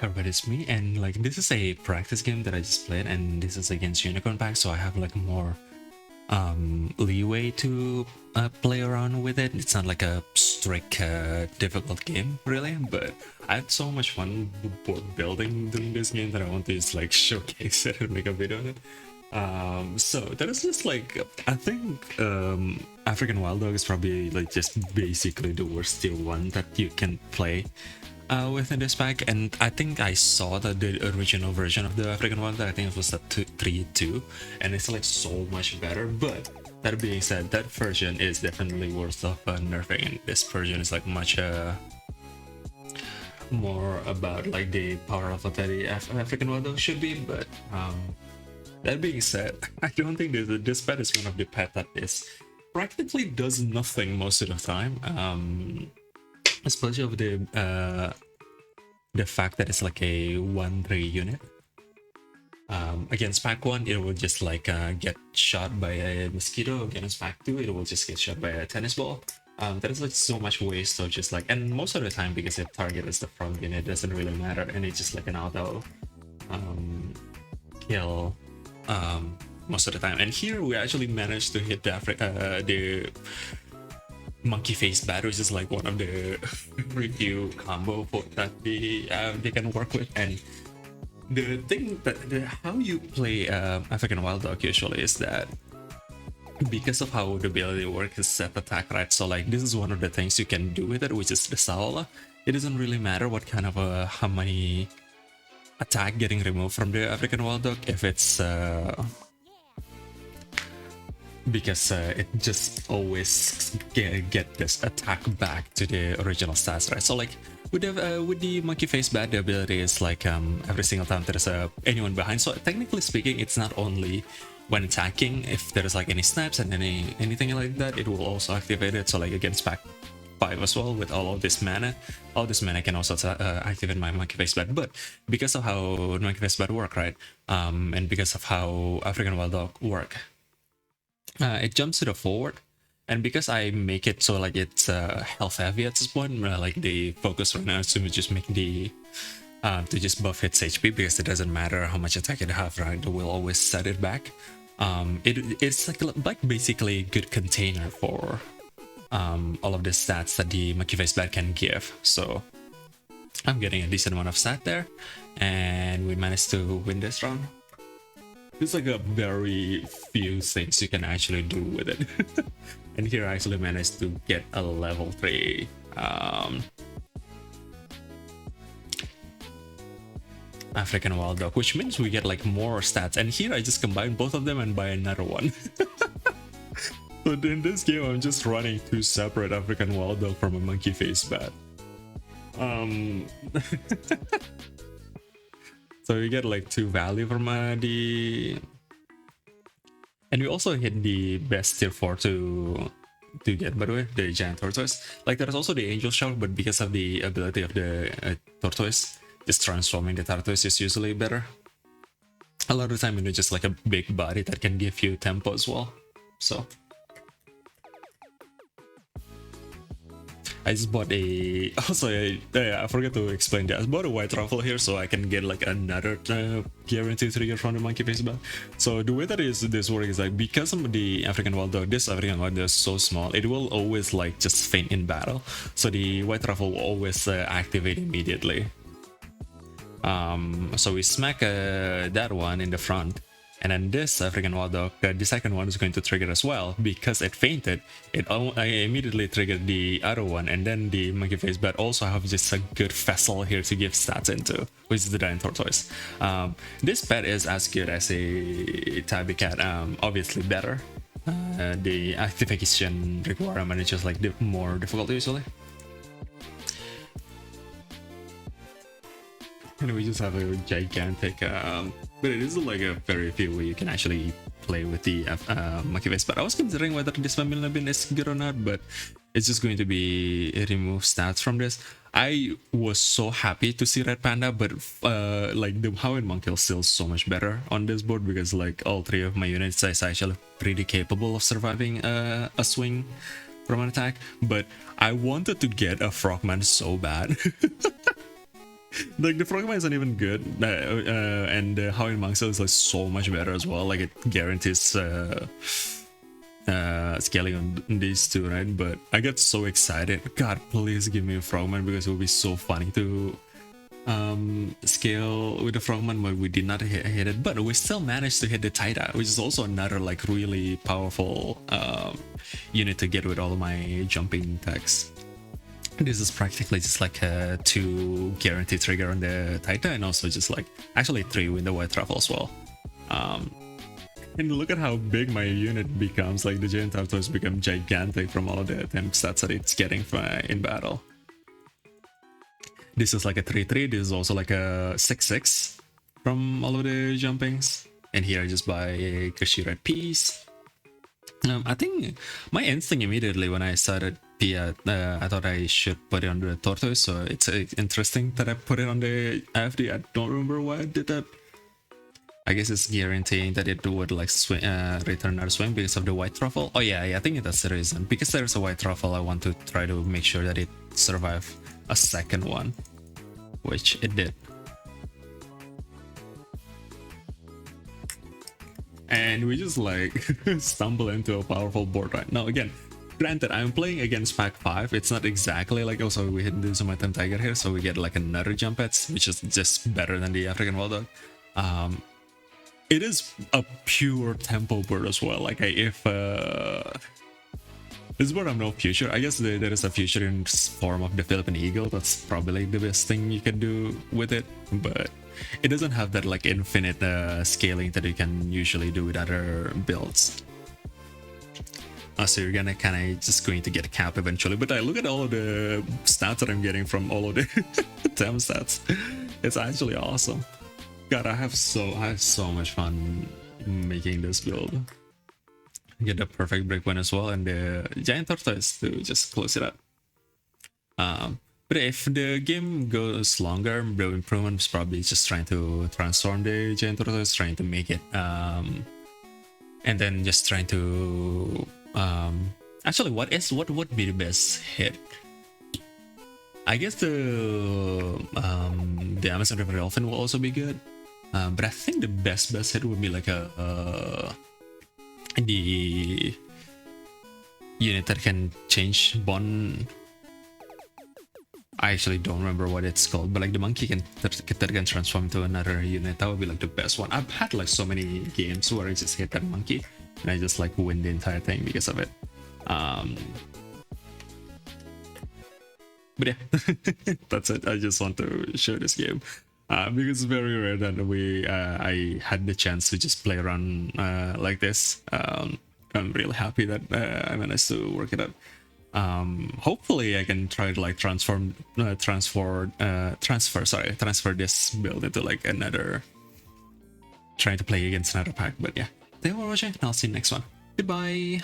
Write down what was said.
everybody, it's me, and like this is a practice game that I just played, and this is against Unicorn Pack, so I have like more leeway to play around with it. It's not like a strict difficult game really, but I had so much fun building doing this game that I want to just like showcase it and make a video on it. So that is just like, I think African Wild Dog is probably like just basically the worst tier 1 that you can play within this pack. And I think I saw the original version of the African Wild Dog. I think it was the 3.2, and it's like so much better. But that being said, that version is definitely worth of nerfing, and this version is like much more about like the power of what the African Wild Dog should be. But that being said, I don't think this pet is one of the pet that is practically does nothing most of the time. Especially of the fact that it's like a 1-3 unit. Against pack 1, it will just like get shot by a mosquito. Against pack 2, it will just get shot by a tennis ball. There is like so much waste of just like, and most of the time because the target is the front unit, it doesn't really matter, and it's just like an auto kill most of the time. And here we actually managed to hit the monkey face bat, which is like one of the review combo that they can work with. And the thing that how you play African Wild Dog usually is that because of how the ability works is set attack, right? So like this is one of the things you can do with it, which is the Saola. It doesn't really matter what kind of how many attack getting removed from the African Wild Dog if it's because it just always get this attack back to the original stats, right? So like with the monkey face bat, the ability is like every single time there's anyone behind. So technically speaking, it's not only when attacking. If there's like any snaps and anything like that, it will also activate it. So like against pack 5 as well, with all of this mana can also activate my monkey face bat. But because of how monkey face bat work, right, and because of how African Wild Dog work, it jumps to the forward, and because I make it so like it's health heavy at this point, like the focus right now is to just make the to just buff its HP, because it doesn't matter how much attack it have, right? It will always set it back. It's like basically a good container for all of the stats that the monkey face bat can give. So I'm getting a decent amount of stat there, and we managed to win this round. There's like a very few things you can actually do with it. And here I actually managed to get a level 3 African Wild Dog, which means we get like more stats. And here I just combine both of them and buy another one. So in this game I'm just running 2 separate African Wild Dog from a monkey face bat. So we get like 2 value from the, and we also hit the best tier 4 to get, by the way, the giant tortoise. Like there's also the angel shark, but because of the ability of the tortoise, just transforming the tortoise is usually better. A lot of the time it's just like a big body that can give you tempo as well. So I just bought a, also I forgot to explain that. I bought a white ruffle here so I can get like another guaranteed trigger from the monkey face bat. So the way that this works is like, because of the African Wild Dog, this African Wild Dog is so small, it will always like just faint in battle. So the white ruffle will always activate immediately. So we smack that one in the front. And then this African Wild Dog, the second one is going to trigger as well. Because it fainted, I immediately triggered the other one. And then the monkey face bat also have just a good vessel here to give stats into, which is the giant tortoise. This pet is as good as a tabby cat, obviously better. The activation requirement is just like more difficult usually. And we just have a gigantic, but it is like a very few where you can actually play with the monkey face. But I was considering whether this Family bin is good or not, but it's just going to be remove stats from this. I was so happy to see Red Panda, but like the Howard Monkey is still so much better on this board, because like all 3 of my units is actually pretty capable of surviving a swing from an attack. But I wanted to get a Frogman so bad. Like the frogman isn't even good, and how in Monk is like so much better as well. Like it guarantees scaling on these two, right? But I get so excited. God, please give me a frogman because it would be so funny to scale with the frogman, but we did not hit it. But we still managed to hit the Taita, which is also another like really powerful unit to get with all of my jumping attacks. This is practically just like a 2 guarantee trigger on the Taita, and also just like actually 3 with the white truffle as well. And look at how big my unit becomes. Like the giant turtles become gigantic from all of the attempt stats that it's getting from, in battle. This is like a 3-3. This is also like a 6-6 from all of the jumpings. And here I just buy a Kashira piece. I think my instinct immediately when I started Pia, I thought I should put it on the tortoise. So it's interesting that I put it on the AFD. I don't remember why I did that. I guess it's guaranteeing that it would like return our swing because of the white truffle. Oh yeah, I think that's the reason. Because there's a white truffle, I want to try to make sure that it survive a second one, which it did. And we just like stumble into a powerful board right now. Again, granted, I'm playing against pack 5. It's not exactly like also we hit the Zumatan Tiger here, so we get like another jump pets, which is just better than the African Wild Dog. It is a pure tempo bird as well. Like if this bird have no future, I guess there is a future in form of the Philippine Eagle. That's probably the best thing you can do with it, but it doesn't have that like infinite scaling that you can usually do with other builds. So you're gonna kind of just going to get a cap eventually. But I look at all of the stats that I'm getting from all of the temp stats. It's actually awesome. God, I have so much fun making this build. Get the perfect breakpoint as well, and the giant tortoise to just close it up. But if the game goes longer, the improvement is probably just trying to transform the giant tortoise, trying to make it, and then just trying to actually, what would be the best hit? I guess the Amazon River Dolphin will also be good. But I think the best hit would be like the unit that can change bond. I actually don't remember what it's called, but like the monkey that can transform to another unit. That would be like the best one. I've had like so many games where I just hit that monkey and I just like win the entire thing because of it. But yeah, that's it. I just want to show this game. Because it's very rare that I had the chance to just play around like this. I'm really happy that I managed to work it out. Hopefully I can try to like transfer this build into like another, trying to play against another pack. But yeah, thank you for watching and I'll see you next one. Goodbye.